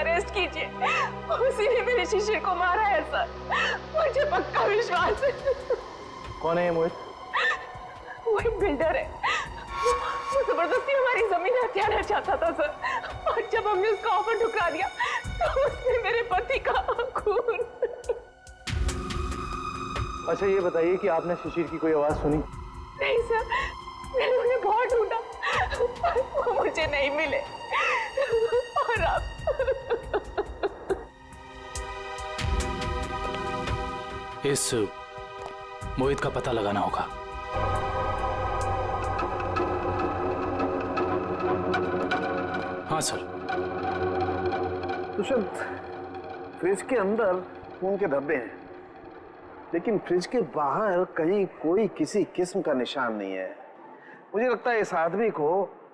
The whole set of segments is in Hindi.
अरेस्ट कीजिए, उसी ने मेरे शिशिर को मारा है सर, मुझे पक्का विश्वास है। कौन है ये मोहित? वो एक बिल्डर है, वो जबरदस्ती हमारी जमीन हथियाना चाहता था सर, और जब हमने उसका ऑफर ठुकरा दिया तो उसने मेरे पति का खून। अच्छा ये बताइए कि आपने शिशिर की कोई आवाज सुनी? नहीं सर, मैंने उन्हें बहुत ढूंढा, वो मुझे नहीं मिले। और आप इस मोहित का पता लगाना होगा। हाँ सर। दुष्यंत, फ्रिज के अंदर खून के धब्बे हैं, लेकिन फ्रिज के बाहर कहीं कोई किसी किस्म का निशान नहीं है। मुझे लगता है इस आदमी को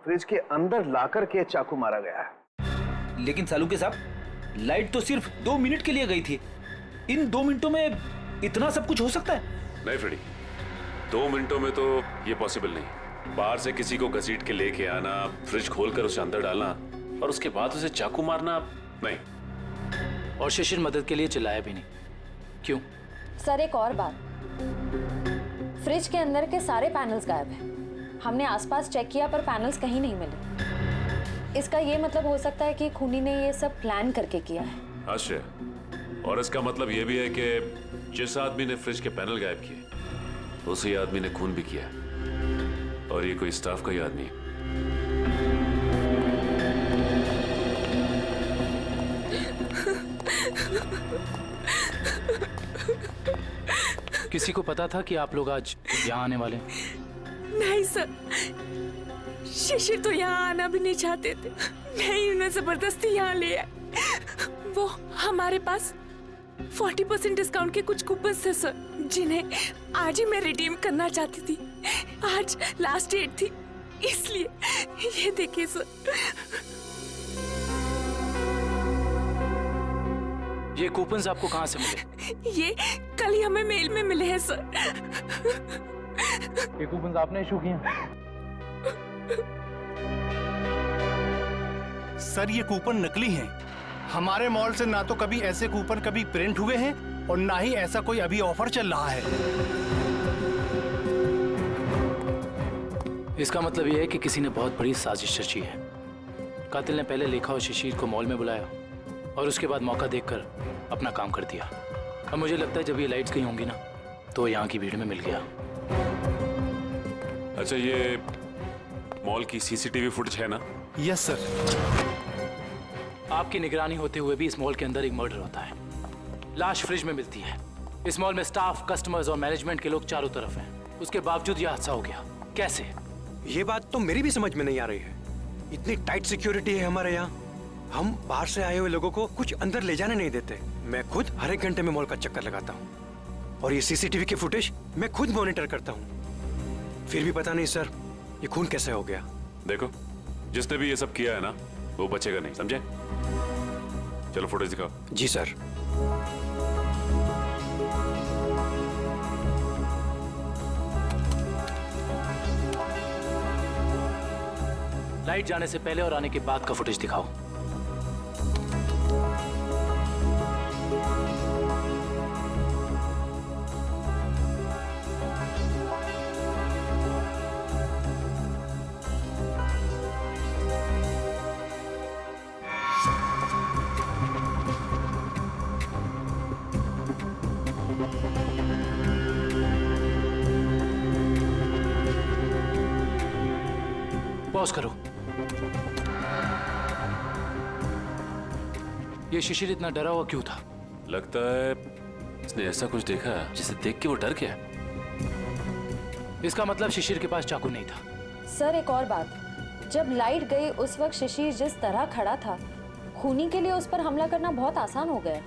फ्रिज के अंदर लाकर के चाकू मारा गया है। लेकिन सालूके साहब, लाइट तो सिर्फ 2 मिनट के लिए गई थी। इन 2 मिनटों में इतना सब कुछ हो सकता है? नहीं फ्रेडी, 2 मिनटों में तो ये पॉसिबल नहीं। बाहर से किसी को घसीट के लेके आना, फ्रिज खोलकर उसे अंदर डालना और उसके बाद उसे चाकू मारना, नहीं। और शिशिर मदद के लिए चिल्लाया भी नहीं। क्यों? सर एक और बात, फ्रिज के अंदर के सारे पैनल्स गायब हैं। हमने आसपास चेक किया पर पैनल्स कहीं नहीं मिले। इसका ये मतलब हो सकता है कि खूनी ने ये सब प्लान करके किया है। आश्चर्य। और इसका मतलब ये भी है कि जिस आदमी ने फ्रिज के पैनल गायब किए, उसी आदमी ने खून भी किया, और ये कोई स्टाफ का ही आदमी है। किसी को पता था कि आप लोग आज यहाँ आने वाले? नहीं सर, शिशिर तो यहाँ आना भी नहीं चाहते थे, नहीं उन्हें जबरदस्ती यहाँ ले आए। वो हमारे पास 40% डिस्काउंट के कुछ कूपन्स थे सर, जिन्हें आज ही मैं रिडीम करना चाहती थी। आज लास्ट डेट थी, इसलिए ये देखिए सर। ये कूपन्स आपको कहाँ से मिले? ये कल ही हमें मेल में मिले हैं सर। ये कूपन्स आपने इशू किए? सर ये कूपन नकली हैं। हमारे मॉल से ना तो कभी ऐसे कूपन कभी प्रिंट हुए हैं और ना ही ऐसा कोई अभी ऑफर चल रहा है। इसका मतलब यह है कि किसी ने बहुत बड़ी साजिश रची है। कातिल ने पहले लेखा और शिशिर को मॉल में बुलाया और उसके बाद मौका देखकर अपना काम कर दिया। अब मुझे लगता है जब ये लाइट्स गई होंगी ना, तो यहाँ की भीड़ में मिल गया। अच्छा, ये मॉल की सीसीटीवी फुटेज है ना? Yes sir. आपकी निगरानी होते हुए भी इस मॉल के अंदर एक मर्डर होता है। लाश फ्रिज में मिलती है। इस मॉल में स्टाफ, कस्टमर्स और मैनेजमेंट के लोग चारों तरफ हैं। उसके बावजूद यह हादसा हो गया। कैसे? ये बात तो मेरी भी समझ में नहीं आ रही है। इतनी टाइट सिक्योरिटी है हमारे यहाँ, हम बाहर से आए हुए लोगों को कुछ अंदर ले जाने नहीं देते। मैं खुद हर एक घंटे में मॉल का चक्कर लगाता हूँ और ये सीसीटीवी की फुटेज मैं खुद मॉनिटर करता हूँ। फिर भी पता नहीं सर, ये खून कैसे हो गया। देखो, जिसने भी ये सब किया है ना, वो बचेगा नहीं, समझे? चलो फुटेज दिखाओ। जी सर। लाइट जाने से पहले और आने के बाद का फुटेज दिखाओ। पॉज करो। ये शिशिर इतना डरा हुआ क्यों था? लगता है इसने ऐसा कुछ देखा है जिसे देख के वो डर गया। इसका मतलब शिशिर के पास चाकू नहीं था। सर एक और बात, जब लाइट गई उस वक्त शिशिर जिस तरह खड़ा था, खूनी के लिए उस पर हमला करना बहुत आसान हो गया।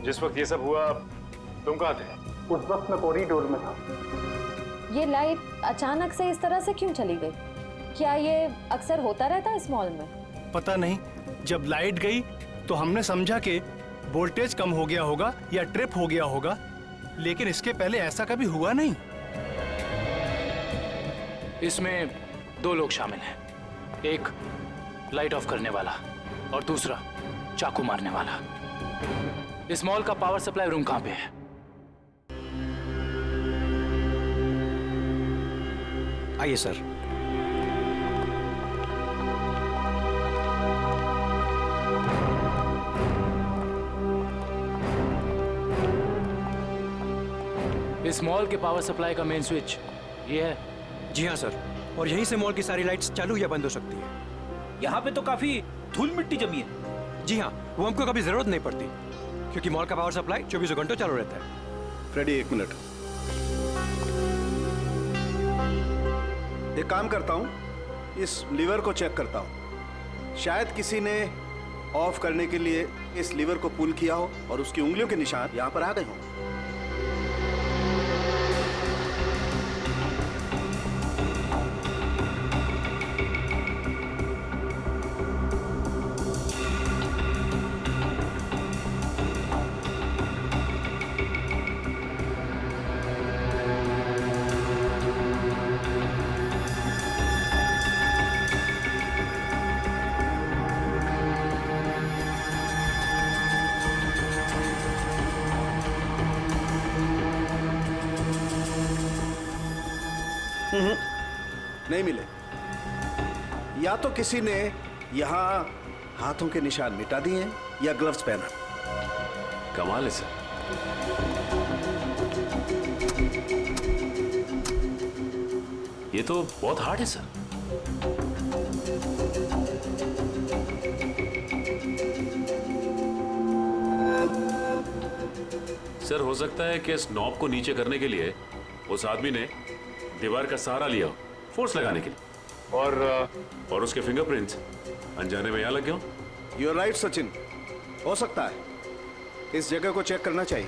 जिस वक्त ये सब हुआ तुम कहाँ थे? उस वक्त मैं कॉरिडोर में था। ये लाइट अचानक से इस तरह से क्यों चली गई? क्या ये अक्सर होता रहता है इस मॉल में? पता नहीं, जब लाइट गई तो हमने समझा कि वोल्टेज कम हो गया होगा या ट्रिप हो गया होगा, लेकिन इसके पहले ऐसा कभी हुआ नहीं। इसमें 2 लोग शामिल हैं। एक लाइट ऑफ करने वाला और दूसरा चाकू मारने वाला। इस मॉल का पावर सप्लाई रूम कहां पे है? आइए सर। इस मॉल के पावर सप्लाई का मेन स्विच ये है? जी हाँ सर, और यहीं से मॉल की सारी लाइट्स चालू या बंद हो सकती है। यहाँ पे तो काफी धूल मिट्टी जमी है। जी हाँ, वो हमको कभी जरूरत नहीं पड़ती क्योंकि मॉल का पावर सप्लाई 24 घंटों चालू रहता है। फ्रेडी, एक मिनट। एक काम करता हूं, इस लीवर को चेक करता हूं। शायद किसी ने ऑफ करने के लिए इस लीवर को पुल किया हो और उसकी उंगलियों के निशान यहां पर आ गए हों। नहीं मिले। या तो किसी ने यहां हाथों के निशान मिटा दिए हैं या ग्लव्स पहना। कमाल है सर। ये तो बहुत हार्ड है सर। सर, हो सकता है कि इस नॉब को नीचे करने के लिए उस आदमी ने दीवार का सहारा लिया हो, फोर्स लगाने के लिए, और उसके फिंगरप्रिंट्स अनजाने में यहां लग गए हो। यू आर राइट सचिन, हो सकता है। इस जगह को चेक करना चाहिए।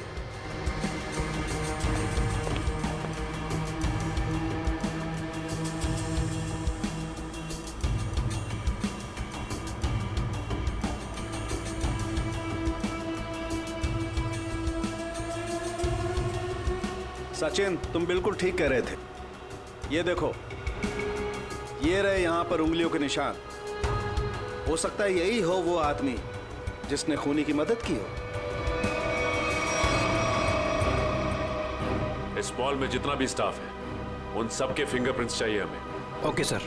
सचिन, तुम बिल्कुल ठीक कह रहे थे। ये देखो, ये रहे यहां पर उंगलियों के निशान। हो सकता है यही हो वो आदमी जिसने खूनी की मदद की हो। इस मॉल में जितना भी स्टाफ है, उन सबके फिंगरप्रिंट्स चाहिए हमें। Okay sir.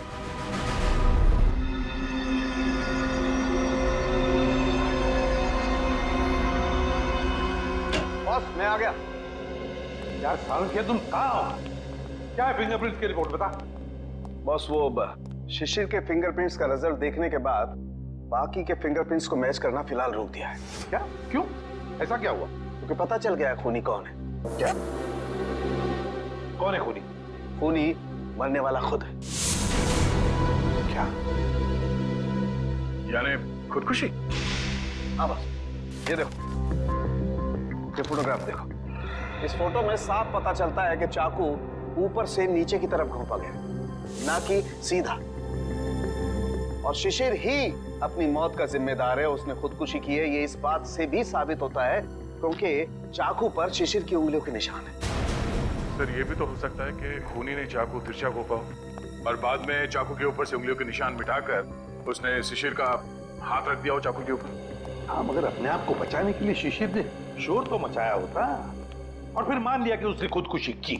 बॉस, मैं आ गया। यार सालुंखे, तुम कहाँ हो? क्या है फिंगरप्रिंट्स की रिपोर्ट, बता। बॉस, वो शिशिर के फिंगरप्रिंट्स का रिजल्ट देखने के बाद बाकी के फिंगरप्रिंट्स को मैच करना फिलहाल रोक दिया है। क्या? क्यों? ऐसा क्या हुआ? क्योंकि पता चल गया खूनी कौन है। क्या? कौन है खूनी? खूनी मरने वाला खुद है। क्या? यानी खुदकुशी? हाँ बस, ये देखो, ये फोटोग्राफ देखो। इस फोटो में साफ पता चलता है कि चाकू ऊपर से नीचे की तरफ घोंपा गया, ना कि सीधा। और शिशिर ही अपनी मौत का जिम्मेदार है, उसने खुदकुशी की है। ये इस बात से भी साबित होता है क्योंकि चाकू पर शिशिर की उंगलियों के निशान है। सर, ये भी तो हो सकता है कि खूनी ने चाकू तिरछा घोंपा हो और बाद में चाकू के ऊपर से उंगलियों के निशान मिटाकर उसने शिशिर का हाथ रख दिया हो चाकू के ऊपर। हाँ, मगर अपने आप को बचाने के लिए शिशिर ने शोर तो मचाया होता और फिर मान लिया कि उसने खुदकुशी की।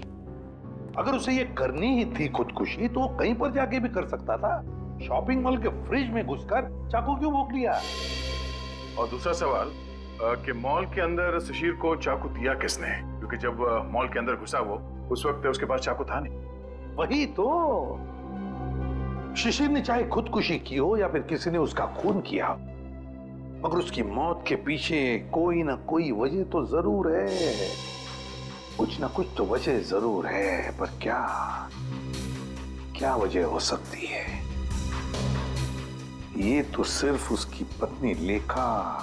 अगर उसे ये करनी ही थी खुदकुशी, तो कहीं पर जाके भी कर सकता था। शॉपिंग मॉल के फ्रिज में घुसकर चाकू क्यों भोंक लिया? और दूसरा सवाल कि मॉल के अंदर शिशिर को चाकू दिया किसने? क्योंकि जब मॉल के अंदर घुसा वो, उस वक्त उसके पास चाकू था नहीं। वही तो, शिशिर ने चाहे खुदकुशी की हो या फिर किसी ने उसका खून किया, मगर उसकी मौत के पीछे कोई ना कोई वजह तो जरूर है। कुछ ना कुछ तो वजह जरूर है, पर क्या वजह हो सकती है? ये तो सिर्फ उसकी पत्नी लेखा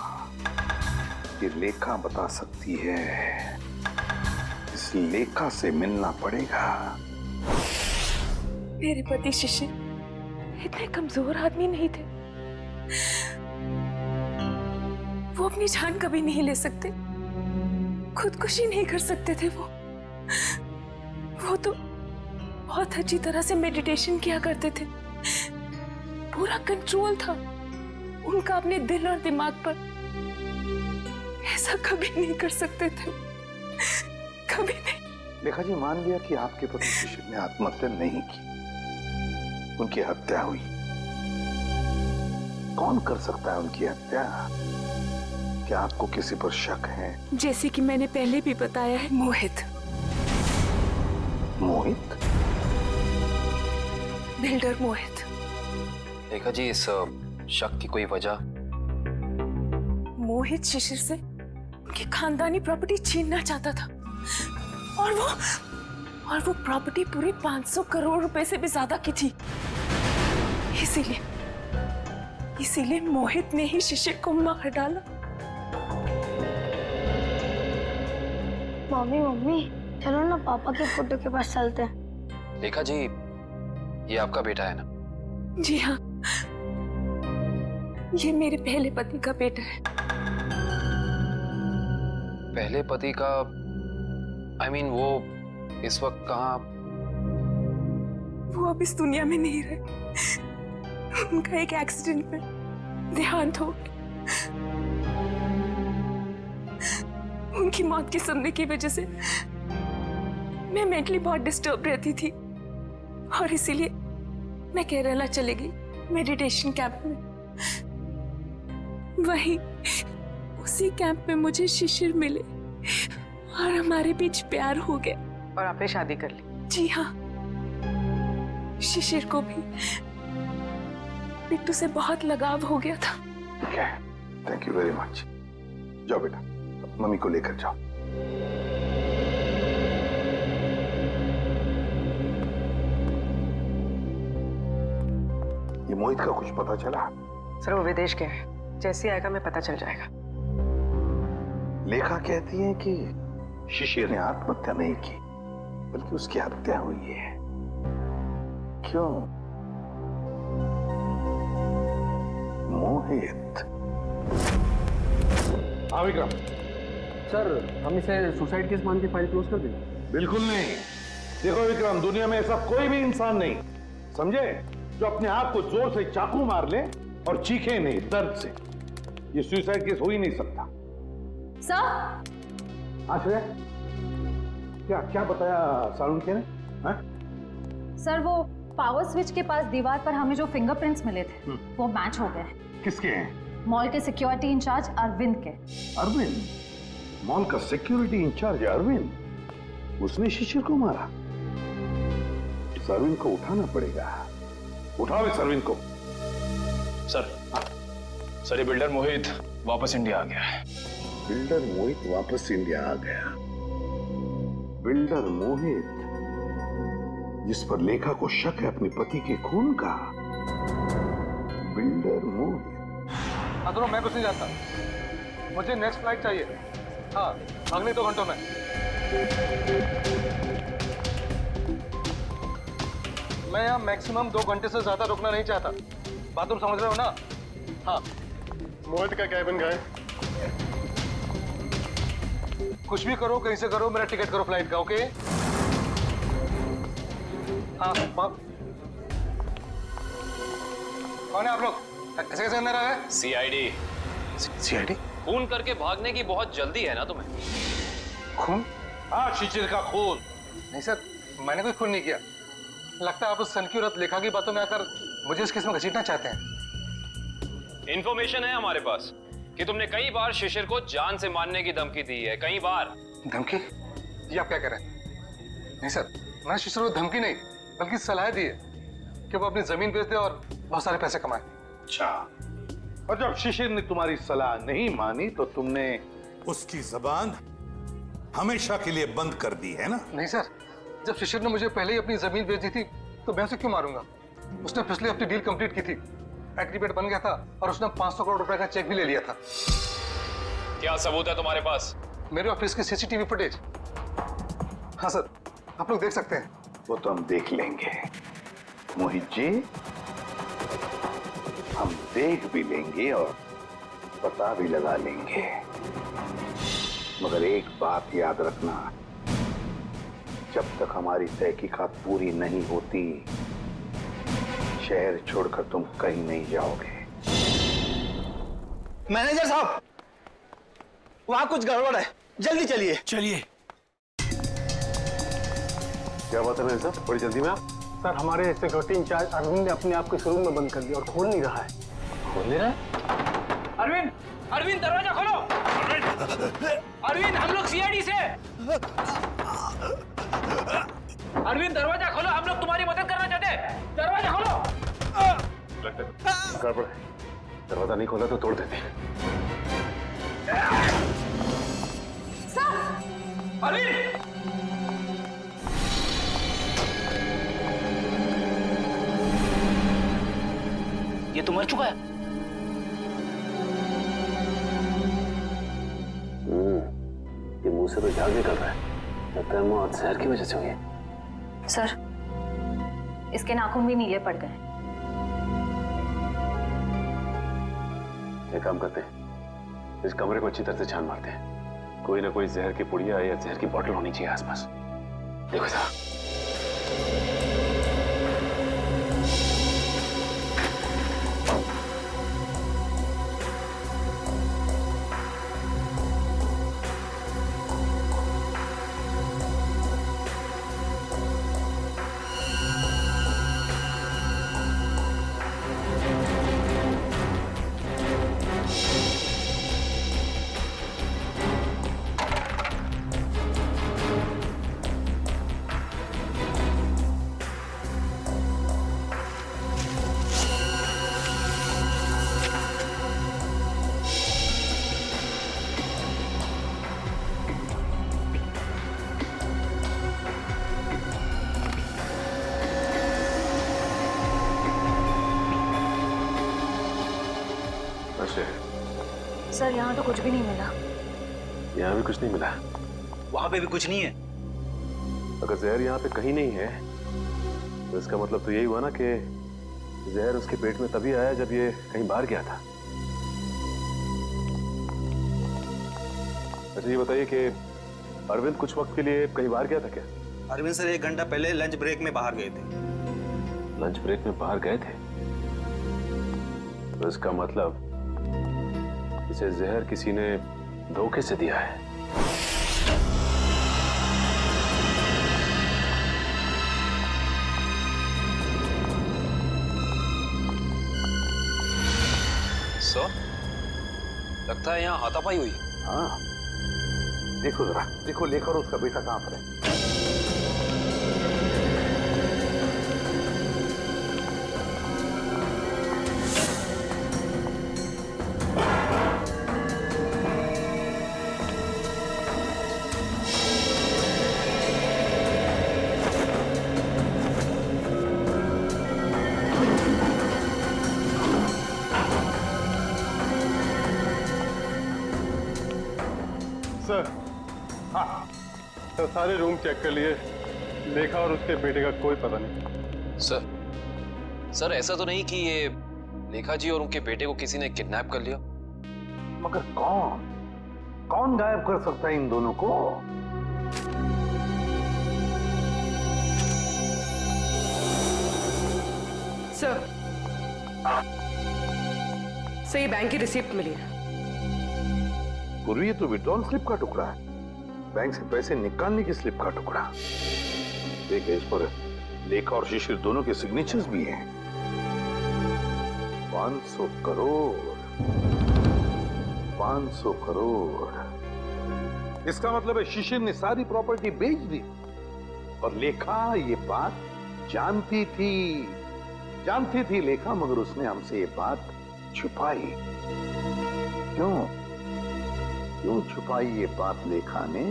बता सकती है। इस लेखा से मिलना पड़ेगा। मेरे पति शिशिर इतने कमजोर आदमी नहीं थे। वो अपनी जान कभी नहीं ले सकते, खुदकुशी नहीं कर सकते थे। वो तो बहुत अच्छी तरह से मेडिटेशन किया करते थे। पूरा कंट्रोल था उनका अपने दिल और दिमाग पर ऐसा कभी नहीं कर सकते थे, कभी नहीं। लेखा जी, मान लिया कि आपके पति शिशिर ने आत्महत्या नहीं की, उनकी हत्या हुई। कौन कर सकता है उनकी हत्या? क्या आपको किसी पर शक है? जैसे कि मैंने पहले भी बताया है, मोहित। मोहित? बिल्डर मोहित। देखा जी, इस शक की कोई वजह? मोहित शिशिर से उनकी खानदानी प्रॉपर्टी छीनना चाहता था और वो प्रॉपर्टी पूरे 500 करोड़ रुपए से भी ज्यादा की थी। इसीलिए मोहित ने ही शिशिर को मार डाला। मम्मी चलो ना पापा के फोटो के पास चलते हैं। देखा जी, ये आपका बेटा है ना? जी हाँ, ये मेरे पहले पति का बेटा है। पहले पति का? I mean, वो इस वक्त कहाँ? वो अब इस दुनिया में नहीं रहे। उनका एक एक्सीडेंट में देहांत हो गया। उनकी मौत की सुनने की वजह से मैं मेंटली बहुत डिस्टर्ब रहती थी और इसीलिए मैं केरला चली गई मेडिटेशन कैंप में। वहीं उसी कैंप में मुझे शिशिर मिले और हमारे बीच प्यार हो गया। और आपने शादी कर ली? जी हाँ, शिशिर को भी बिट्टू से बहुत लगाव हो गया था। ठीक है, थैंक यू वेरी मच। जाओ बेटा, मम्मी को लेकर जाओ। ये मोहित का कुछ पता चला? सर वो विदेश गया है, जैसे आएगा मैं पता चल जाएगा। लेखा कहती है कि शिशिर ने आत्महत्या नहीं की, बल्कि उसकी हत्या हुई है। क्यों? मोहित। हाँ विक्रम। सर, हम इसे सुसाइड केस मान के फाइल क्लोज कर दें? बिल्कुल नहीं। देखो विक्रम, दुनिया में ऐसा कोई भी इंसान नहीं, समझे, जो अपने आप को जोर से चाकू मार ले और चीखे नहीं दर्द से। ये सुसाइड केस हो ही नहीं सकता। सर। आश्रय, क्या क्या बताया सालुंखे ने? सर, वो पावर स्विच के पास दीवार पर हमें जो फिंगरप्रिंट्स मिले थे वो मैच हो गए। किसके हैं? मॉल के सिक्योरिटी इंचार्ज अरविंद के। अरविंद? मॉल का सिक्योरिटी इंचार्ज अरविंद? उसने शिशिर को मारा? अरविंद को उठाना पड़ेगा। उठाओ इस अरविंद को। सर, ये बिल्डर मोहित वापस इंडिया आ गया है। बिल्डर मोहित वापस इंडिया आ गया? बिल्डर मोहित, जिस पर लेखा को शक है अपने पति के खून का। बिल्डर मोहित। दोनों, मैं कुछ नहीं जानता, मुझे नेक्स्ट फ्लाइट चाहिए। हाँ, अगले 2 घंटों में। मैं यहाँ मैक्सिमम 2 घंटे से ज्यादा रुकना नहीं चाहता। बात तुम समझ रहे हो ना? हाँ। मोहित का कैबिन गए? कुछ भी करो, कहीं से करो, मेरा टिकट करो फ्लाइट का, ओके? हाँ। कौन है आप लोग? ऐसे कैसे अंदर आ गए? सीआईडी। सीआईडी? खून करके भागने की बहुत जल्दी है ना तुम्हें? खून? हाँ, शिशिर का खून। नहीं सर, मैंने कोई खून नहीं किया। लगता है आप उस सन की औरत लेखा की बातों में आकर मुझे इस केस में घसीटना चाहते हैं। इंफॉर्मेशन है हमारे पास कि तुमने कई बार शिशिर को जान से मारने की धमकी दी है, कई बार। धमकी? ये आप क्या कह रहे हैं? नहीं सर, मैंने शिशिर को धमकी नहीं, बल्कि सलाह दी है कि वो अपनी जमीन बेच दे और बहुत सारे पैसे कमाए। अच्छा, और जब शिशिर ने तुम्हारी सलाह नहीं मानी तो तुमने उसकी जबान हमेशा के लिए बंद कर दी है ना? नहीं सर, जब शिशिर ने मुझे पहले ही अपनी जमीन बेच दी थी तो मैं उसे क्यों मारूंगा? उसने पिछले हफ्ते डील कंप्लीट की थी, एग्रीमेंट बन गया था और उसने 500 करोड़ रुपए का चेक भी ले लिया था। क्या सबूत है तुम्हारे पास? मेरे ऑफिस की सीसीटीवी फुटेज। हाँ सर, आप लोग देख सकते हैं। वो तो हम देख लेंगे मोहित जी, हम देख भी लेंगे और पता भी लगा लेंगे। मगर एक बात याद रखना, जब तक हमारी तहकीकात पूरी नहीं होती, शहर छोड़कर तुम कहीं नहीं जाओगे। मैनेजर साहब, वहां कुछ गड़बड़ है, जल्दी चलिए। चलिए। क्या बात है मैनेजर साहब, बड़ी जल्दी में आप? सर, हमारे सिक्योरिटी इंचार्ज अरविंद ने अपने आप को इस रूम में बंद कर दिया और खोल नहीं रहा है। खोल ले रहा है? अरविंद, अरविंद दरवाजा खोलो। अरविंद, हम लोग सीआईडी से। अरविंद दरवाजा खोलो, हम लोग तुम्हारी मदद करना चाहते हैं। दरवाजा खोलो। गड़बड़ है, दरवाजा नहीं खोला तो तोड़ देते हैं। अरविंद, ये तो मर चुका है। ये मुंह से तो झाग निकल रहा है, लगता है मौत जहर की वजह से हुई है। सर, इसके नाखून भी नीले पड़ गए। एक काम करते हैं, इस कमरे को अच्छी तरह से छान मारते हैं। कोई ना कोई जहर की पुड़िया या जहर की बोतल होनी चाहिए आसपास। देखो साहब, सर, यहाँ तो कुछ भी नहीं मिला। यहाँ भी कुछ नहीं मिला। वहां पे भी कुछ नहीं है। अगर जहर यहाँ पे कहीं नहीं है तो इसका मतलब तो यही हुआ ना कि जहर उसके पेट में तभी आया जब ये कहीं बाहर गया था। अच्छा ये बताइए कि अरविंद कुछ वक्त के लिए कहीं बाहर गया था क्या? अरविंद सर 1 घंटा पहले लंच ब्रेक में बाहर गए थे। लंच ब्रेक में बाहर गए थे, तो इसका मतलब इसे जहर किसी ने धोखे से दिया है। सर, लगता है यहाँ हाथापाई हुई। हाँ, देखो जरा, देखो लेखा और उसका बेटा कहाँ पर है। सर, हाँ, तो सारे रूम चेक कर लिए, लेखा और उसके बेटे का कोई पता नहीं। सर ऐसा तो नहीं कि ये लेखा जी और उनके बेटे को किसी ने किडनैप कर लिया? मगर कौन गायब कर सकता है इन दोनों को? सर, ये बैंक की रिसिप्ट मिली है। पूर्वी, ये तो विड्रॉल स्लिप का टुकड़ा है, बैंक से पैसे निकालने की स्लिप का टुकड़ा। देखिए, इस पर लेखा और शिशिर दोनों के सिग्नेचर्स भी हैं। 500 करोड़, 500 करोड़। इसका मतलब है शिशिर ने सारी प्रॉपर्टी बेच दी और लेखा ये बात जानती थी लेखा, मगर उसने हमसे ये बात छुपाई। क्यों छुपाई ये बात लेखा ने?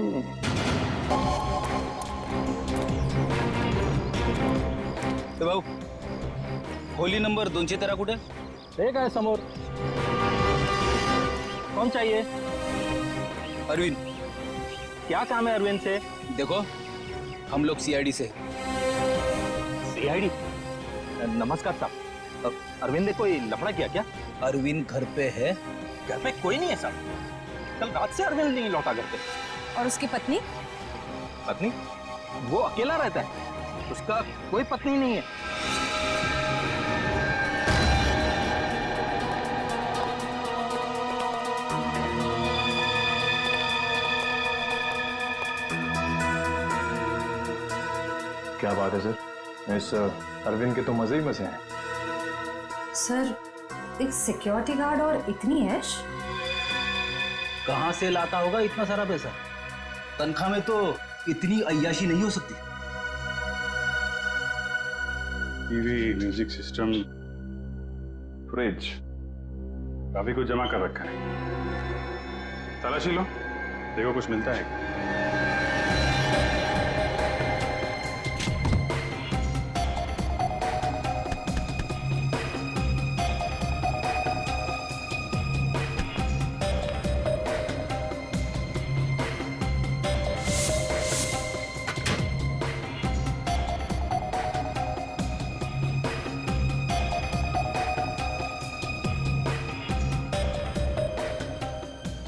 भाऊ, खोली नंबर 213 कुठे? एक आहे समोर। कौन चाहिए? अरविंद। क्या काम है अरविंद से? देखो, हम लोग सीआईडी से। सीआईडी? नमस्कार साहब, अरविंद ने कोई लफड़ा किया क्या? अरविंद घर पे है। घर पे कोई नहीं है साहब, कल रात से अरविंद नहीं लौटा घर पे। और उसकी पत्नी? पत्नी? वो अकेला रहता है, उसका कोई पत्नी नहीं है। क्या बात है सर, इस अरविंद के तो मजे ही मजे हैं। सर, एक सिक्योरिटी गार्ड और इतनी ऐश? कहाँ से लाता होगा इतना सारा पैसा? तनख्वाह में तो इतनी अय्याशी नहीं हो सकती। टीवी, म्यूजिक सिस्टम, फ्रिज, काफी कुछ जमा कर रखा है। तलाशी लो, देखो कुछ मिलता है।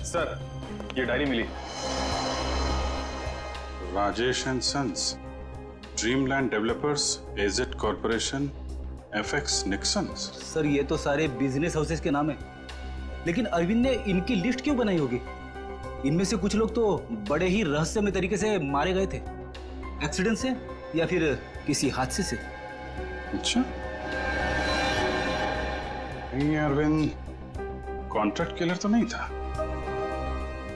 सर, ये डायरी मिली। Rajesh and Sons, Dreamland Developers, AZ Corporation, FX Nixons. Sir, ये तो सारे बिजनेस हाउसेस के नाम है, लेकिन अरविंद ने इनकी लिस्ट क्यों बनाई होगी? इनमें से कुछ लोग तो बड़े ही रहस्यमय तरीके से मारे गए थे, एक्सीडेंट से या फिर किसी हादसे से। अच्छा, ये अरविंद कॉन्ट्रैक्ट किलर तो नहीं था,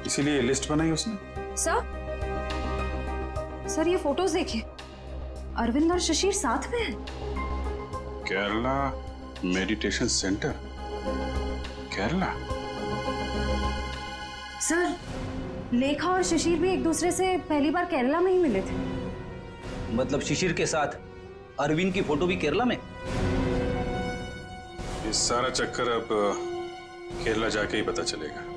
इसीलिए लिस्ट बनाई उसने। सर ये फोटोज देखिए, अरविंद और शिशिर साथ में हैं। Kerala meditation centre, Kerala. Sir, लेखा और शिशिर भी एक दूसरे से पहली बार केरला में ही मिले थे। मतलब शिशिर के साथ अरविंद की फोटो भी केरला में? ये सारा चक्कर अब केरला जाके ही पता चलेगा।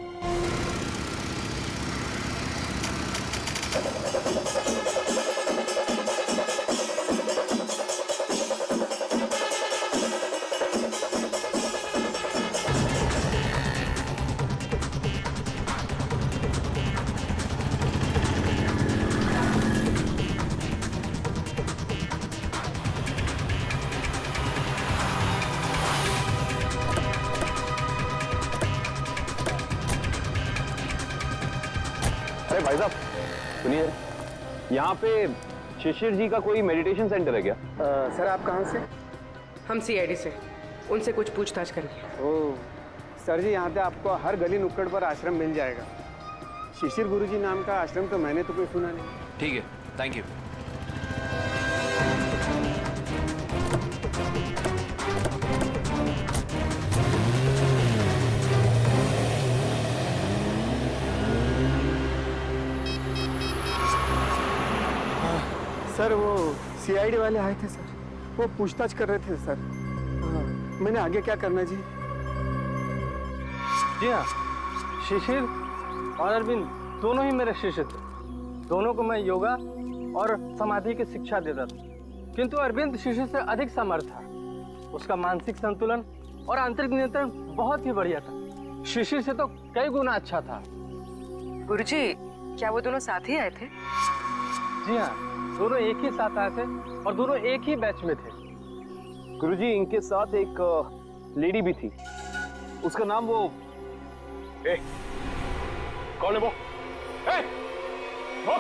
अरे भाई साहब सुनिए, यहाँ पे शिशिर जी का कोई मेडिटेशन सेंटर है क्या? सर आप कहाँ से? हम सीआईडी से, उनसे कुछ पूछताछ करनी है। ओह सर जी, यहाँ पे आपको हर गली नुक्कड़ पर आश्रम मिल जाएगा। शिशिर गुरुजी नाम का आश्रम तो मैंने तो कोई सुना नहीं। ठीक है, थैंक यू। सर वो सीआईडी वाले आए थे सर, वो पूछताछ कर रहे थे सर। हाँ, मैंने आगे क्या करना जी? जी हाँ, शिशिर और अरविंद दोनों ही मेरे शिष्य थे। दोनों को मैं योगा और समाधि की शिक्षा देता था, किंतु अरविंद शिशिर से अधिक समर्थ था। उसका मानसिक संतुलन और आंतरिक नियंत्रण बहुत ही बढ़िया था। शिशिर से तो कई गुना अच्छा था। गुरुजी, क्या वो दोनों साथ ही आए थे? जी हाँ, दोनों एक ही साथ आए थे और दोनों एक ही बैच में थे। गुरुजी, इनके साथ एक लेडी भी थी, उसका नाम वो कौन है वो? वो?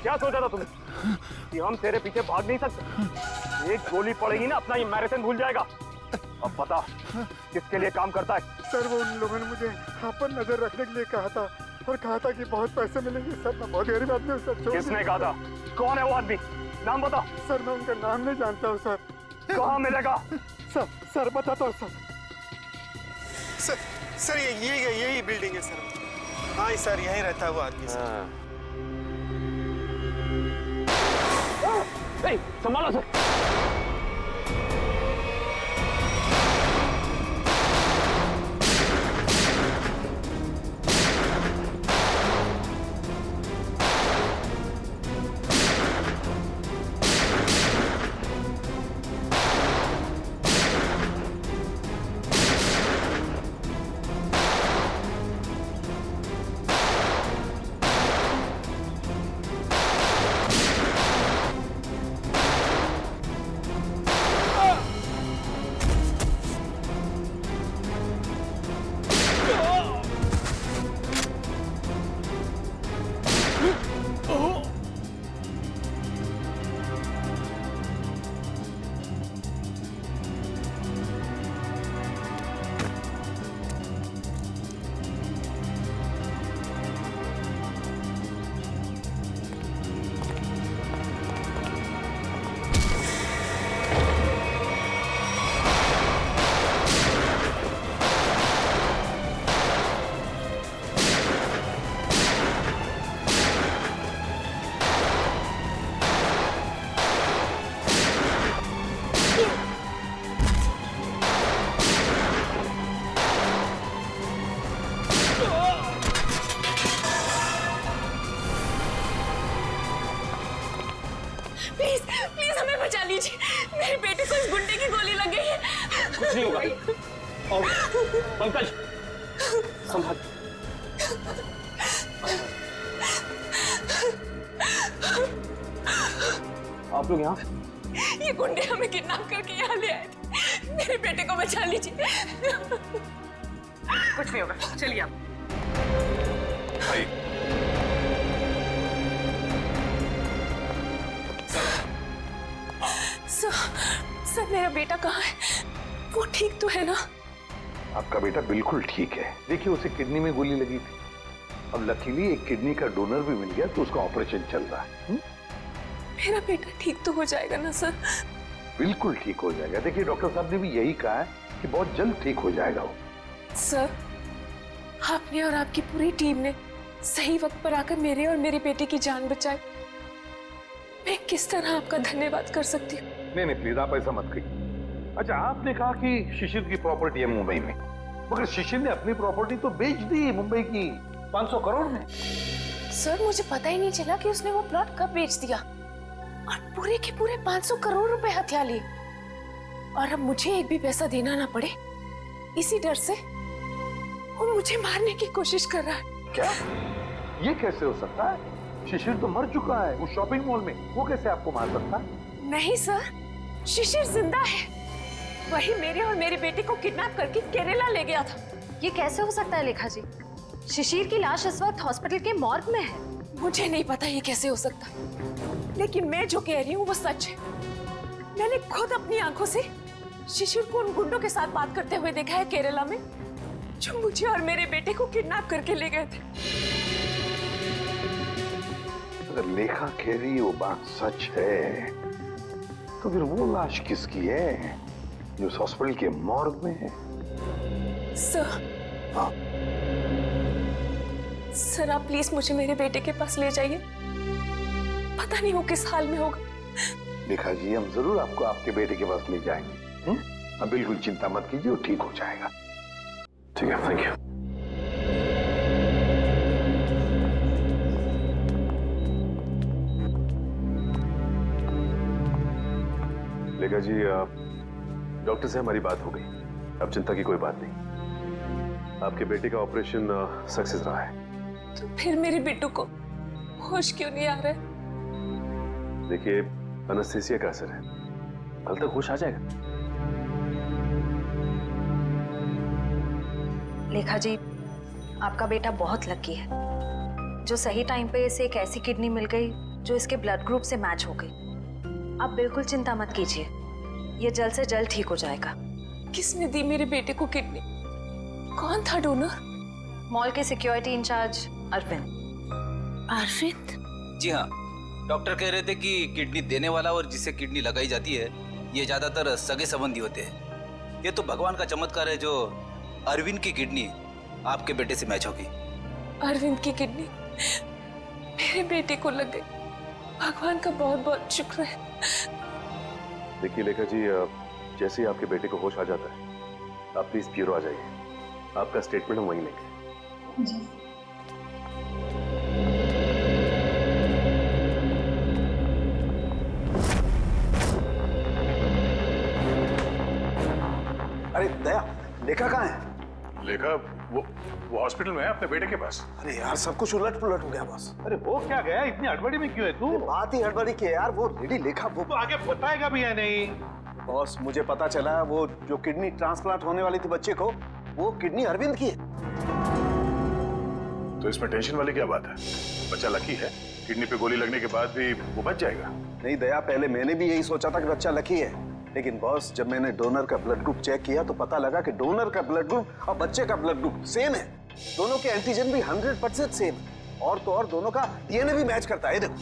क्या सोचा था तुमने कि हम तेरे पीछे भाग नहीं सकते? एक गोली पड़ेगी ना, अपना ये मैराथन भूल जाएगा। अब पता किसके लिए काम करता है? सर वो उन लोगों ने मुझे यहाँ पर नजर रखने के लिए कहा था और कहा था कि बहुत पैसे मिलेंगे। सर मैं बहुत गरीब आदमी हूँ सर। किसने कहा था? कौन है वो आदमी? नाम बता। सर मैं उनका नाम नहीं जानता हूँ सर। कहाँ मिलेगा? सर बताता हूँ सर। सर यही बिल्डिंग है सर। हाँ सर, यहीं रहता है वो आदमी सर। संभालो सर। बचा लीजिए, मेरे बेटे को इस गुंडे की गोली लग गई है। कुछ नहीं होगा। और पंकज संभाल। आप लोग यहाँ? ये गुंडे हमें किडनैप करके यहाँ ले आए थे, मेरे बेटे को बचा लीजिए। कुछ नहीं होगा, चलिए आप। सर मेरा बेटा कहाँ है? वो ठीक तो है ना? आपका बेटा बिल्कुल ठीक है। देखिए उसे किडनी में गोली लगी थी, अब लकीली एक किडनी का डोनर भी मिल गया तो उसका ऑपरेशन चल रहा है। मेरा बेटा ठीक तो हो जाएगा ना सर? बिल्कुल ठीक हो जाएगा। देखिए डॉक्टर साहब ने भी यही कहा है कि बहुत जल्द ठीक हो जाएगा वो। सर आपने और आपकी पूरी टीम ने सही वक्त पर आकर मेरे और मेरे बेटे की जान बचाई। मैं किस तरह आपका धन्यवाद कर सकती हूँ? नहीं प्लीज आप ऐसा मत कहिए। अच्छा आपने कहा कि शिशिर की प्रॉपर्टी है मुंबई में, मगर शिशिर ने अपनी प्रॉपर्टी तो बेच दी मुंबई की 500 करोड़ में। सर मुझे पता ही नहीं चला कि उसने वो प्लॉट कब बेच दिया और पूरे के पूरे 500 करोड़ रुपए हथिया लिए, और अब मुझे एक भी पैसा देना ना पड़े इसी डर से वो मुझे मारने की कोशिश कर रहा है। क्या? ये कैसे हो सकता है? शिशिर तो मर चुका है उस शॉपिंग मॉल में, वो कैसे आपको मार सकता है? नहीं सर, शिशिर जिंदा है। वही मेरे और मेरे बेटे को किडनैप करके केरला ले गया था। ये कैसे हो सकता है लेखा जी? शिशिर की लाश इस वक्त हॉस्पिटल के मॉर्ग में है। मुझे नहीं पता ये कैसे हो सकता, लेकिन मैं जो कह रही हूँ वो सच है। मैंने खुद अपनी आंखों से शिशिर को उन गुंडों के साथ बात करते हुए देखा है केरला में, जो मुझे और मेरे बेटे को किडनैप करके ले गए थे। अगर लेखा कह रही वो बात सच है तो फिर वो लाश किसकी है जो उस हॉस्पिटल के मॉर्ग में है? सर, सर आप प्लीज मुझे मेरे बेटे के पास ले जाइए। पता नहीं वो किस हाल में होगा। लेखा जी हम जरूर आपको आपके बेटे के पास ले जाएंगे। अब बिल्कुल चिंता मत कीजिए, वो ठीक हो जाएगा। ठीक है, थैंक यू। लेखा जी डॉक्टर से हमारी बात हो गई, अब चिंता की कोई बात नहीं। आपके बेटे का ऑपरेशन सक्सेस रहा है। तो फिर मेरे बेटू को होश क्यों नहीं आ रहा है? देखिए एनेस्थीसिया का असर है, कल तक होश आ जाएगा। लेखा जी आपका बेटा बहुत लकी है जो सही टाइम पे इसे एक ऐसी किडनी मिल गई जो इसके ब्लड ग्रुप से मैच हो गई। आप बिल्कुल चिंता मत कीजिए, ये जल्द से जल्द ठीक हो जाएगा। किसने दी मेरे बेटे को किडनी? कौन था डोनर? मॉल के सिक्योरिटी इंचार्ज अरविंद। अरविंद? जी हाँ, डॉक्टर कह रहे थे कि किडनी देने वाला और जिसे किडनी लगाई जाती है ये ज्यादातर सगे संबंधी होते हैं। ये तो भगवान का चमत्कार है जो अरविंद की किडनी आपके बेटे से मैच होगी। अरविंद की किडनी मेरे बेटे को लग गई, भगवान का बहुत बहुत शुक्र है। देखिए लेखा जी जैसे ही आपके बेटे को होश आ जाता है आप प्लीज ब्यूरो आ जाइए, आपका स्टेटमेंट हम वहीं लेंगे। जी। अरे दया, लेखा कहाँ है? लेखा वो हॉस्पिटल में है अपने बेटे के पास। अरे यार सब कुछ उलट पुलट हो गया बॉस। अरे वो क्या गया, इतनी हड़बड़ी में क्यों है तू? बात ही हड़बड़ी की है यार, वो लेडी लेखा वो तो आगे बताएगा भी है नहीं। बॉस मुझे पता चला वो जो किडनी ट्रांसप्लांट होने वाली थी बच्चे को, वो किडनी अरविंद की है। तो इसमें टेंशन वाली क्या बात है? बच्चा लकी है, किडनी पे गोली लगने के बाद भी वो बच जाएगा। नहीं दया, पहले मैंने भी यही सोचा था कि बच्चा लकी है, लेकिन बॉस जब मैंने डोनर का ब्लड ग्रुप चेक किया तो पता लगा कि डोनर का ब्लड ग्रुप और बच्चे का ब्लड ग्रुप सेम है। दोनों के एंटीजन भी 100% सेम है, और तो और दोनों का डीएनए भी मैच करता है। देखो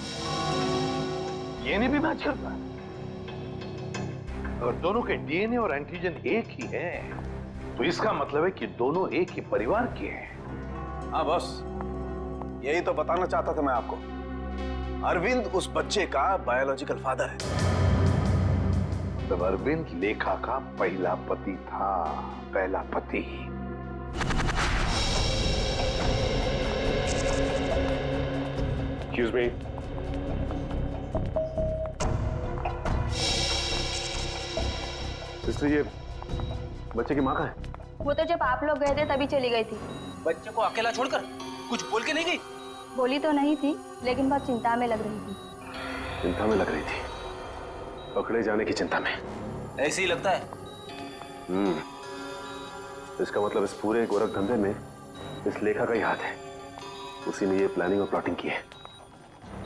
डीएनए भी मैच करता है। अगर दोनों के डीएनए और एंटीजन एक ही है तो इसका मतलब है कि दोनों एक ही परिवार के हैं। हाँ बॉस, यही तो बताना चाहता था मैं आपको। अरविंद उस बच्चे का बायोलॉजिकल फादर है। तब अरविंद लेखा का पहला पति था, पहला पति। Excuse me. इसलिए ये बच्चे की माँ कहाँ है? वो तो जब आप लोग गए थे तभी चली गई थी। बच्चे को अकेला छोड़कर कुछ बोल के नहीं गई? बोली तो नहीं थी, लेकिन बहुत चिंता में लग रही थी। चिंता में लग रही थी? पकड़े जाने की चिंता में? ऐसे ही लगता है। इसका मतलब इस पूरे गोरख धंधे में इस लेखा का ही हाथ है। उसी ने ये प्लानिंग और प्लॉटिंग की है।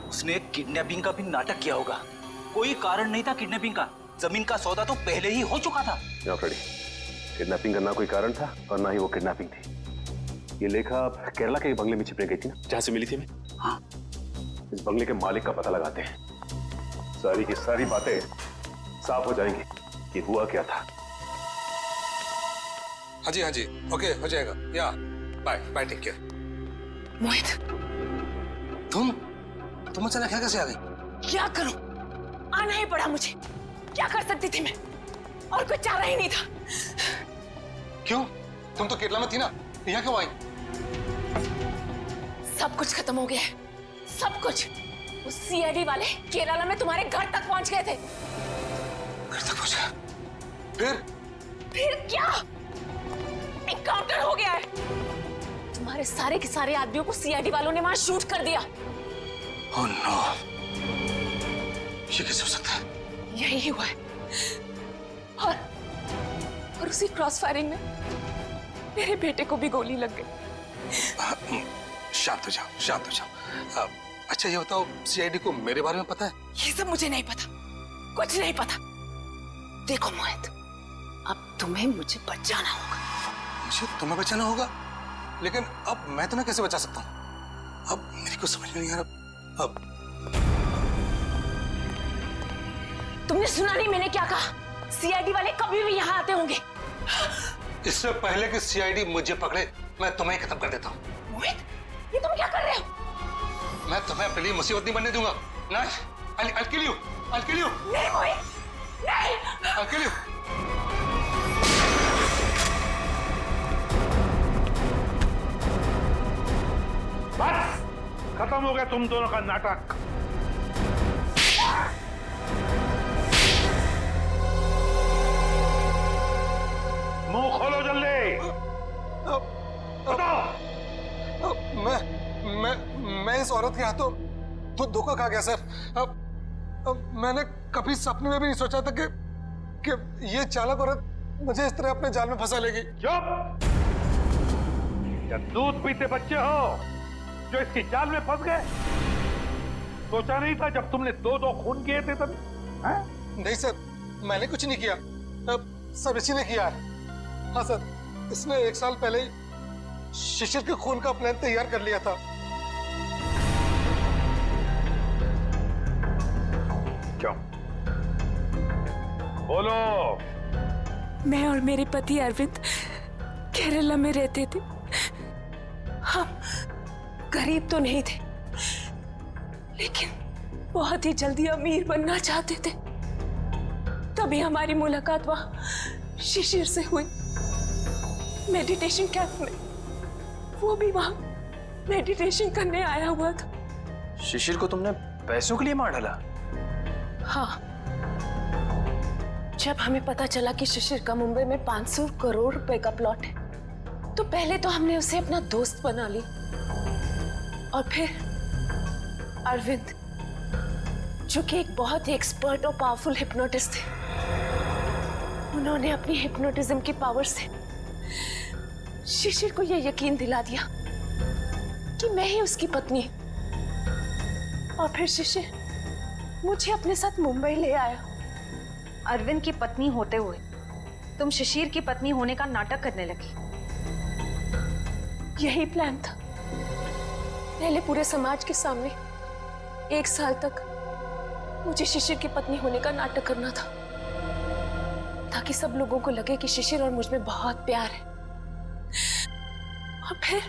उसने किडनैपिंग का भी नाटक किया होगा। कोई कारण नहीं था किडनैपिंग का। जमीन का सौदा तो पहले ही हो चुका था। फ्रेडी, किडनैपिंग का ना कोई कारण था और ना ही वो किडनैपिंग थी। ये लेखा केरला के बंगले में छिपने गई थी ना, जहां से मिली थी मैं। हाँ, इस बंगले के मालिक का पता लगाते हैं। सारी की सारी बातें साफ हो जाएंगी कि हुआ क्या था। हाँ जी, ओके, हो जाएगा। या बाय बाय, टेक केयर। मोहित, तुम अचानक यहाँ कैसे आ गई? क्या करूं? आना ही पड़ा मुझे। क्या कर सकती थी मैं? और कोई चारा ही नहीं था। क्यों? तुम तो केरला में थी ना, यहाँ क्यों आई? सब कुछ खत्म हो गया है, सब कुछ। उस सीआईडी वाले केरला में तुम्हारे घर तक पहुंच गए थे। घर तक पहुंचा? फिर क्या? एनकाउंटर हो गया है। तुम्हारे सारे के सारे आदमियों को सीआईडी वालों ने वहां शूट कर दिया। ओह नो, ये कैसे हो सकता है? यही हुआ है। और उसी क्रॉस फायरिंग में मेरे बेटे को भी गोली लग गई। शांत हो जाओ। अच्छा ये बताओ, सीआईडी को मेरे बारे में पता है? ये सब मुझे नहीं पता, कुछ नहीं पता। देखो मोहित, अब तुम्हें मुझे बचाना होगा। मुझे तुम्हें बचाना होगा? लेकिन अब मैं तुम्हें कैसे बचा सकता हूँ? अब मेरी को समझ में नहीं आ रहा। अब तुमने सुना नहीं मैंने क्या कहा? सीआईडी वाले कभी भी यहाँ आते होंगे। इससे पहले कि सीआईडी मुझे पकड़े, मैं तुम्हें खत्म कर देता हूँ। मोहित, ये तुम क्या कर रहे हो? मैं तुम्हें अपने लिए मुसीबत नहीं बनने दूंगा। नहीं, I'll kill you. नहीं मोहित, नहीं। I'll kill you. बस खत्म हो गया तुम दोनों का नाटक। मुंह खोलो जल्दी, बताओ। मैं इस औरत के हाथों तो धोखा खा गया सर। अब मैंने कभी सपने में भी नहीं सोचा था कि ये चालाक औरत मुझे इस तरह अपने जाल में फंसा लेगी। चुप! क्या दूध पीते बच्चे हो जो इसकी जाल में फंस गए? सोचा नहीं था जब तुमने दो खून किए थे तभी? नहीं सर, मैंने कुछ नहीं किया। सब इसी ने किया है। हाँ सर, इसने 1 साल पहले ही शिशिर के खून का प्लान तैयार कर लिया था। क्यों? बोलो। मैं और मेरे पति अरविंद केरला में रहते थे। हम गरीब तो नहीं थे, लेकिन बहुत ही जल्दी अमीर बनना चाहते थे। तभी हमारी मुलाकात वहां शिशिर से हुई, मेडिटेशन कैंप में। वो भी वहां मेडिटेशन करने आया हुआ था। शिशिर को तुमने पैसों के लिए मार डाला? हाँ, जब हमें पता चला कि शिशिर का मुंबई में 500 करोड़ रुपए का प्लॉट है, तो पहले तो हमने उसे अपना दोस्त बना लिया, और फिर अरविंद, जो कि एक बहुत ही एक्सपर्ट और पावरफुल हिप्नोटिस्ट थे, उन्होंने अपनी हिप्नोटिज्म की पावर से शिशिर को यह यकीन दिला दिया कि मैं ही उसकी पत्नी हूं। और फिर शिशिर मुझे अपने साथ मुंबई ले आया। अरविंद की पत्नी होते हुए तुम शिशिर की पत्नी होने का नाटक करने लगी। यही प्लान था। पहले पूरे समाज के सामने 1 साल तक मुझे शिशिर की पत्नी होने का नाटक करना था, ताकि सब लोगों को लगे कि शिशिर और मुझ में बहुत प्यार है। और फिर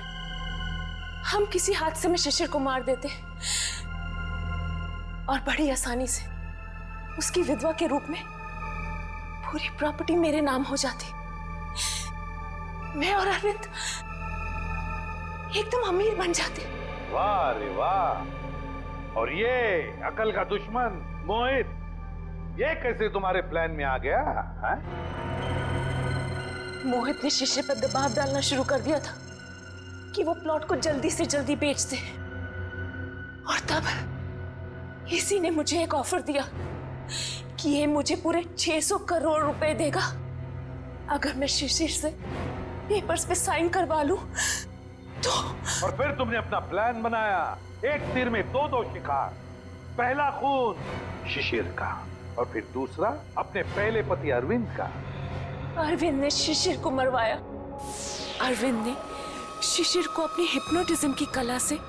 हम किसी हादसे में शिशिर को मार देते और बड़ी आसानी से उसकी विधवा के रूप में पूरी प्रॉपर्टी मेरे नाम हो जाती। मैं और अरविंद एकदम अमीर बन जाते। वाह रे वाह! और ये अकल का दुश्मन मोहित ये कैसे तुम्हारे प्लान में आ गया है? मोहित ने शिशिर पर दबाव डालना शुरू कर दिया था कि वो प्लॉट को जल्दी से जल्दी बेच दे, और तब इसी ने मुझे एक ऑफर दिया कि ये मुझे पूरे 600 करोड़ रुपए देगा अगर मैं शिशिर से पेपर्स पे साइन करवा लूं तो। और फिर तुमने अपना प्लान बनाया, एक तीर में दो शिकार। पहला खून शिशिर का और फिर दूसरा अपने पहले पति अरविंद का। अरविंद ने शिशिर को मरवाया। अरविंद ने शिशिर को अपनी हिप्नोटिज्म की कला से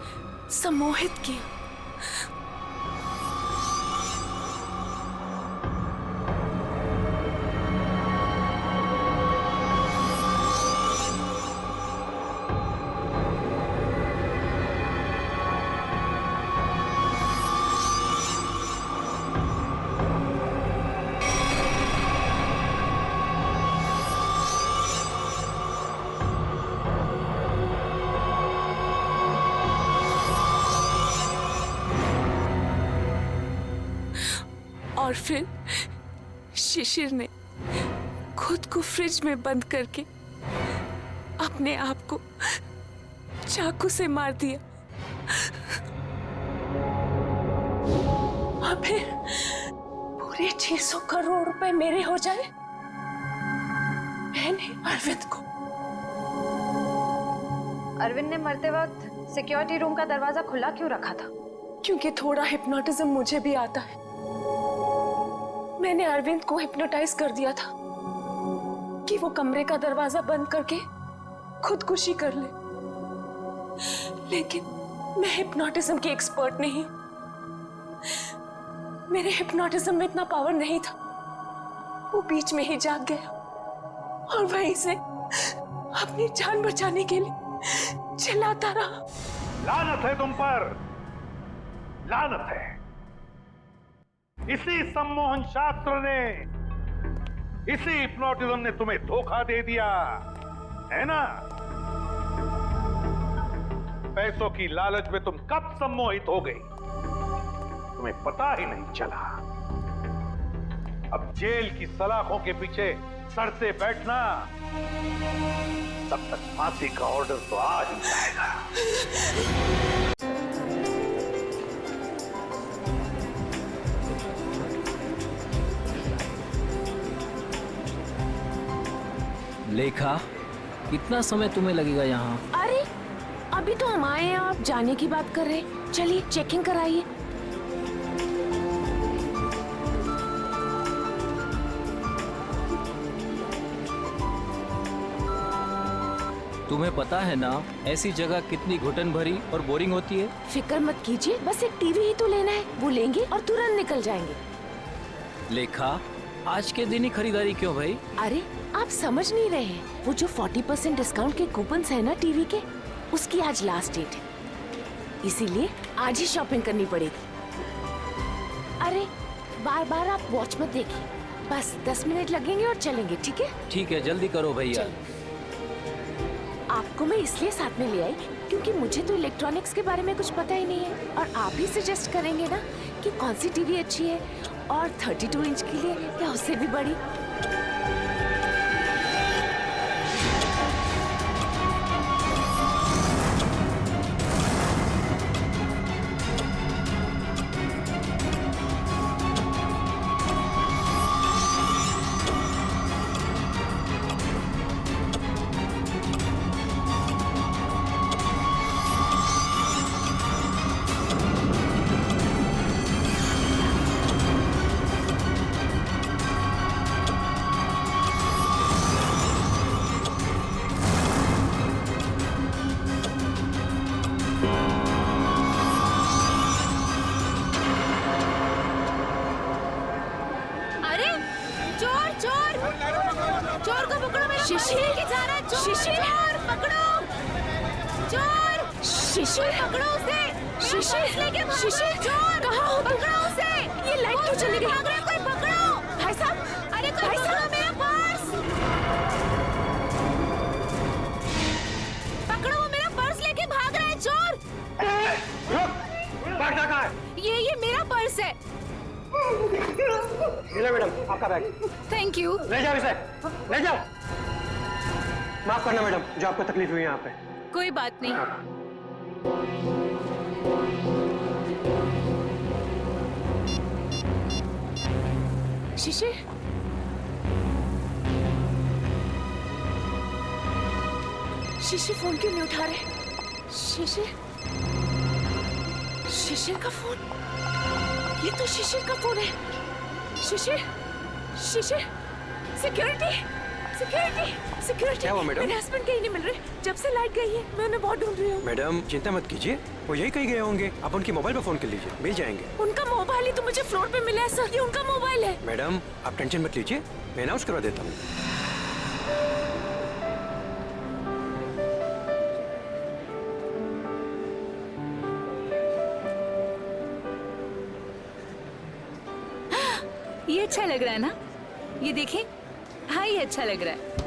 सम्मोहित किया। और फिर शिशिर ने खुद को फ्रिज में बंद करके अपने आप को चाकू से मार दिया। और फिर पूरे 600 करोड़ रुपए मेरे हो जाए। मैंने अरविंद को। अरविंद ने मरते वक्त सिक्योरिटी रूम का दरवाजा खुला क्यों रखा था? क्योंकि थोड़ा हिप्नोटिज्म मुझे भी आता है। मैंने अरविंद को हिप्नोटाइज कर दिया था कि वो कमरे का दरवाजा बंद करके खुदकुशी कर ले, लेकिन मैं हिप्नोटिज्म की एक्सपर्ट नहीं हूं। मेरे हिप्नोटिज्म में इतना पावर नहीं था। वो बीच में ही जाग गया और वहीं से अपनी जान बचाने के लिए चिल्लाता रहा। लानत है तुम पर, लानत है। इसी सम्मोहन शास्त्र ने, इसी हिप्नोटिज्म ने तुम्हें धोखा दे दिया है ना? पैसों की लालच में तुम कब सम्मोहित हो गई, तुम्हें पता ही नहीं चला। अब जेल की सलाखों के पीछे सड़ते बैठना, तब तक फांसी का ऑर्डर तो आ ही जाएगा। लेखा, कितना समय तुम्हें लगेगा यहाँ? अरे अभी तो हम आए हैं, आप जाने की बात कर रहे हैं। चलिए चेकिंग कराइए। तुम्हें पता है ना ऐसी जगह कितनी घुटन भरी और बोरिंग होती है? फिक्र मत कीजिए, बस एक टीवी ही तो लेना है, वो लेंगे और तुरंत निकल जाएंगे। लेखा, आज के दिन ही खरीदारी क्यों भाई? अरे आप समझ नहीं रहे हैं, वो जो 40% डिस्काउंट के कूपन्स है ना टीवी के, उसकी आज लास्ट डेट है, इसीलिए आज ही शॉपिंग करनी पड़ेगी। अरे बार बार आप वॉच मत देखिए, बस 10 मिनट लगेंगे और चलेंगे, ठीक है? ठीक है, जल्दी करो भैया। आपको मैं इसलिए साथ में ले आई क्योंकि मुझे तो इलेक्ट्रॉनिक्स के बारे में कुछ पता ही नहीं है, और आप ही सजेस्ट करेंगे ना कि कौन सी टीवी अच्छी है, और 32 इंच के लिए या उससे भी बड़ी। शिशिर पकड़ो उसे! शिशिर लेके शिशिर चोर! कहाँ हो? पकड़ो उसे! ये लाइट क्यों चली गई? भाग रहा है कोई, पकड़ो! भाई साहब! अरे कोई पकड़ो मेरा पर्स! पकड़ो, वो मेरा पर्स लेके भाग रहा है चोर! भागना कहाँ है? ये मेरा पर्स है। मिला मैडम आपका बैग। Thank you. ले जाओ इसे, ले जाओ। माफ करना मैडम, जो आपको तकलीफ हुई यहाँ पे। कोई बात नहीं। शिशिर, शिशिर फोन क्यों नहीं उठा रहे? शिशिर, शिशिर का फोन, ये तो शिशिर का फोन है। शिशिर, शिशिर, सिक्योरिटी, सिक्योरिटी, सिक्योरिटी। क्या हुआ मैडम? मेरे हस्बैंड कहीं नहीं मिल रहे। जब से लाइट गई है मैं उन्हें बहुत ढूंढ रही हूँ। मैडम चिंता मत कीजिए, वो यही कहीं गए होंगे। आप उनके मोबाइल पर फोन कर लीजिए, मिल जाएंगे। उनका मोबाइल ही तो मुझे फ्लोर पे मिला है सर, ये उनका मोबाइल है। मैडम आप टेंशन मत लीजिए, मैं अनाउंस करवा देता हूँ। ये अच्छा लग रहा है ना? ये देखें, हाँ ये अच्छा लग रहा है।